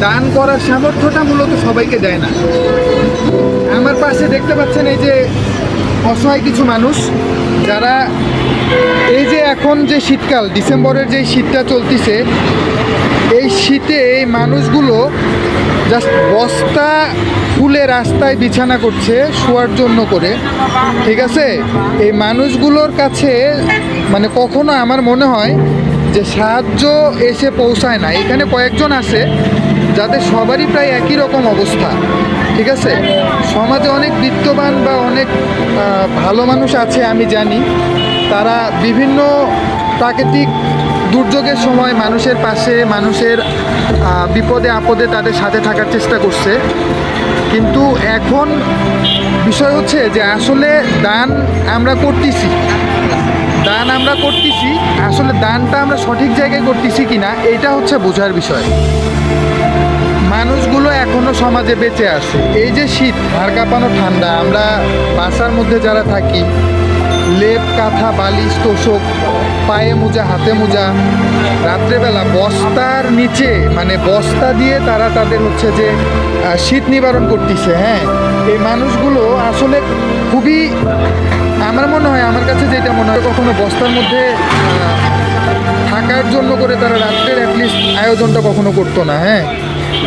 দান করার সামর্থ্যটা মূলত সবাইকে দেয় না। আমার পাশে দেখতে পাচ্ছেন এই যে অসহায় কিছু মানুষ, যারা এই যে এখন যে শীতকাল, ডিসেম্বরের যে শীতটা চলতেছে, এই শীতে এই মানুষগুলো জাস্ট বস্তা খুলে রাস্তায় বিছানা করছে শোয়ার জন্য করে, ঠিক আছে? এই মানুষগুলোর কাছে মানে কখনো আমার মনে হয় যে সাহায্য এসে পৌঁছায় না। এখানে কয়েকজন আছে যাদের সবারই প্রায় একই রকম অবস্থা, ঠিক আছে? সমাজে অনেক বিত্তবান বা অনেক ভালো মানুষ আছে আমি জানি, তারা বিভিন্ন প্রাকৃতিক দুর্যোগের সময় মানুষের পাশে, মানুষের বিপদে আপদে তাদের সাথে থাকার চেষ্টা করছে। কিন্তু এখন বিষয় হচ্ছে যে আসলে দান আমরা করতেছি, আসলে দানটা আমরা সঠিক জায়গায় করতেছি কিনা এইটা হচ্ছে বোঝার বিষয়। মানুষগুলো এখনো সমাজে বেঁচে আছে। এই যে শীত, হাড় কাঁপানো ঠান্ডা, আমরা বাসার মধ্যে যারা থাকি, লেপ কাঁথা বালিশ তোষক, পায়ে মোজা হাতে মোজা, রাত্রেবেলা বস্তার নিচে মানে বস্তা দিয়ে তারা তাদের হচ্ছে যে শীত নিবারণ করতেছে। হ্যাঁ, এই মানুষগুলো আসলে খুবই, আমার মনে হয়, আমার কাছে যেটা মনে হয়, কখনো বস্তার মধ্যে থাকার জন্য করে তারা রাত্রের অ্যাটলিস্ট আয়োজনটা কখনো করতো না। হ্যাঁ,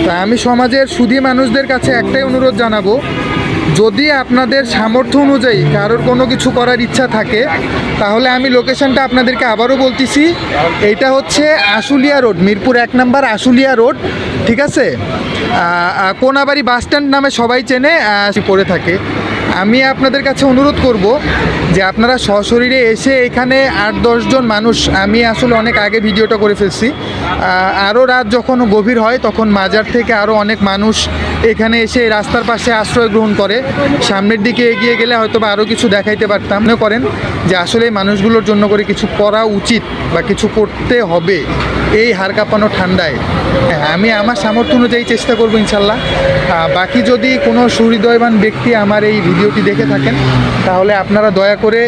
তা আমি সমাজের সুধী মানুষদের কাছে একটাই অনুরোধ জানাবো, যদি আপনাদের সামর্থ্য অনুযায়ী কারোর কোনো কিছু করার ইচ্ছা থাকে, তাহলে আমি লোকেশনটা আপনাদেরকে আবারও বলতেছি। এইটা হচ্ছে আশুলিয়া রোড, মিরপুর 1 নম্বর আশুলিয়া রোড, ঠিক আছে? কোনাবাড়ি বাস স্ট্যান্ড নামে সবাই চেনে, পড়ে থাকে। আমি আপনাদের কাছে অনুরোধ করব যে আপনারা সশরীরে এসে এখানে 8-10 জন মানুষ, আমি আসলে অনেক আগে ভিডিওটা করে ফেলছি, আরও রাত যখন গভীর হয় তখন মাজার থেকে আরও অনেক মানুষ এখানে এসে রাস্তার পাশে আশ্রয় গ্রহণ করে। সামনের দিকে এগিয়ে গেলে হয়তো বা আরও কিছু দেখাইতে পারতাম। মনে করেন যে আসলে এই মানুষগুলোর জন্য করে কিছু করা উচিত বা কিছু করতে হবে এই হাড় কাঁপানো ঠান্ডায়। আমি আমার সামর্থ্য অনুযায়ী চেষ্টা করবো ইনশাল্লাহ। বাকি যদি কোনো সুহৃদয়বান ব্যক্তি আমার এই ভিডিওটি দেখে থাকেন, তাহলে আপনারা দয়া করে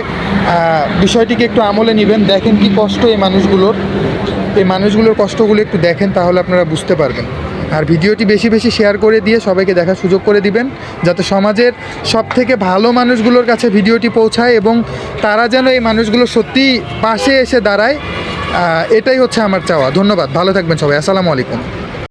বিষয়টিকে একটু আমলে নেবেন। দেখেন কি কষ্ট এই মানুষগুলোর কষ্টগুলো একটু দেখেন, তাহলে আপনারা বুঝতে পারবেন। আর ভিডিওটি বেশি বেশি শেয়ার করে দিয়ে সবাইকে দেখার সুযোগ করে দিবেন, যাতে সমাজের সবথেকে ভালো মানুষগুলোর কাছে ভিডিওটি পৌঁছায় এবং তারা যেন এই মানুষগুলো সত্যি পাশে এসে দাঁড়ায়। এটাই হচ্ছে আমার চাওয়া। ধন্যবাদ, ভালো থাকবেন সবাই। আসসালামু আলাইকুম।